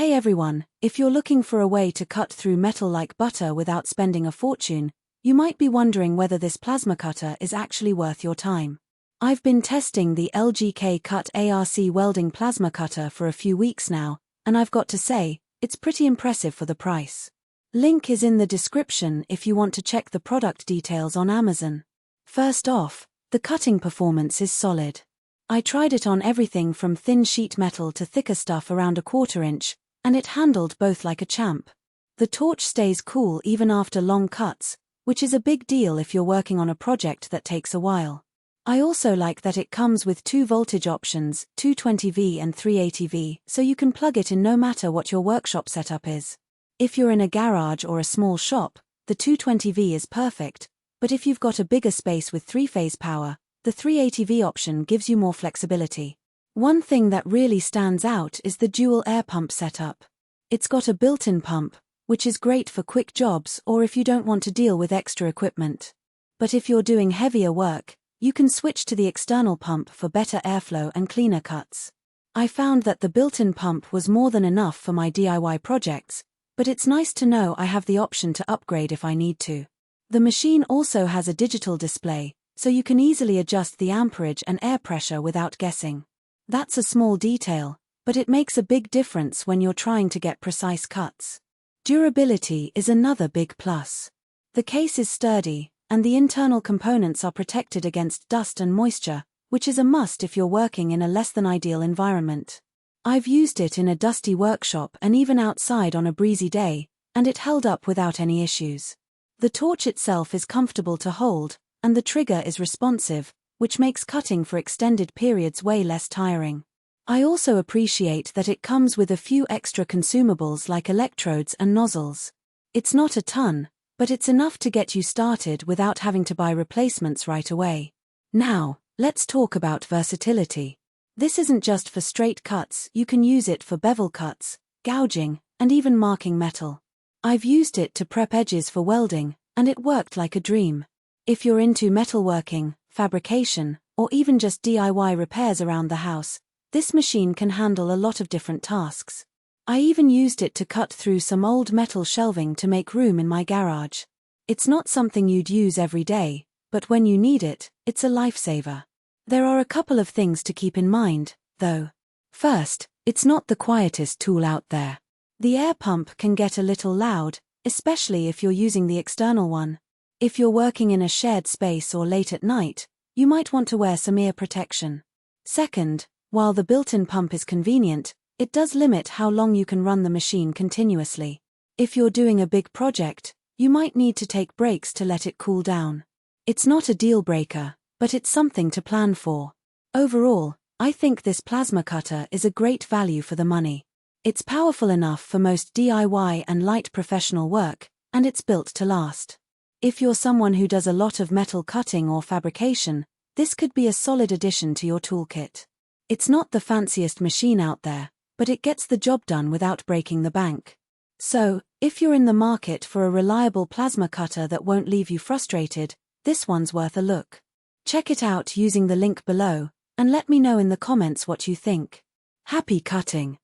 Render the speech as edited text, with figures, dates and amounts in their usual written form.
Hey everyone, if you're looking for a way to cut through metal like butter without spending a fortune, you might be wondering whether this plasma cutter is actually worth your time. I've been testing the LGK Cut ARC Welding plasma cutter for a few weeks now, and I've got to say, it's pretty impressive for the price. Link is in the description if you want to check the product details on Amazon. First off, the cutting performance is solid. I tried it on everything from thin sheet metal to thicker stuff around a 1/4 inch, and it handled both like a champ. The torch stays cool even after long cuts, which is a big deal if you're working on a project that takes a while. I also like that it comes with 2 voltage options, 220V and 380V, so you can plug it in no matter what your workshop setup is. If you're in a garage or a small shop, the 220V is perfect, but if you've got a bigger space with 3-phase power, the 380V option gives you more flexibility. One thing that really stands out is the dual air pump setup. It's got a built-in pump, which is great for quick jobs or if you don't want to deal with extra equipment. But if you're doing heavier work, you can switch to the external pump for better airflow and cleaner cuts. I found that the built-in pump was more than enough for my DIY projects, but it's nice to know I have the option to upgrade if I need to. The machine also has a digital display, so you can easily adjust the amperage and air pressure without guessing. That's a small detail, but it makes a big difference when you're trying to get precise cuts. Durability is another big plus. The case is sturdy, and the internal components are protected against dust and moisture, which is a must if you're working in a less than ideal environment. I've used it in a dusty workshop and even outside on a breezy day, and it held up without any issues. The torch itself is comfortable to hold, and the trigger is responsive, which makes cutting for extended periods way less tiring. I also appreciate that it comes with a few extra consumables like electrodes and nozzles. It's not a ton, but it's enough to get you started without having to buy replacements right away. Now, let's talk about versatility. This isn't just for straight cuts, you can use it for bevel cuts, gouging, and even marking metal. I've used it to prep edges for welding, and it worked like a dream. If you're into metalworking, fabrication, or even just DIY repairs around the house, this machine can handle a lot of different tasks. I even used it to cut through some old metal shelving to make room in my garage. It's not something you'd use every day, but when you need it, it's a lifesaver. There are a couple of things to keep in mind, though. First, it's not the quietest tool out there. The air pump can get a little loud, especially if you're using the external one. If you're working in a shared space or late at night, you might want to wear some ear protection. Second, while the built-in pump is convenient, it does limit how long you can run the machine continuously. If you're doing a big project, you might need to take breaks to let it cool down. It's not a deal breaker, but it's something to plan for. Overall, I think this plasma cutter is a great value for the money. It's powerful enough for most DIY and light professional work, and it's built to last. If you're someone who does a lot of metal cutting or fabrication, this could be a solid addition to your toolkit. It's not the fanciest machine out there, but it gets the job done without breaking the bank. So, if you're in the market for a reliable plasma cutter that won't leave you frustrated, this one's worth a look. Check it out using the link below, and let me know in the comments what you think. Happy cutting!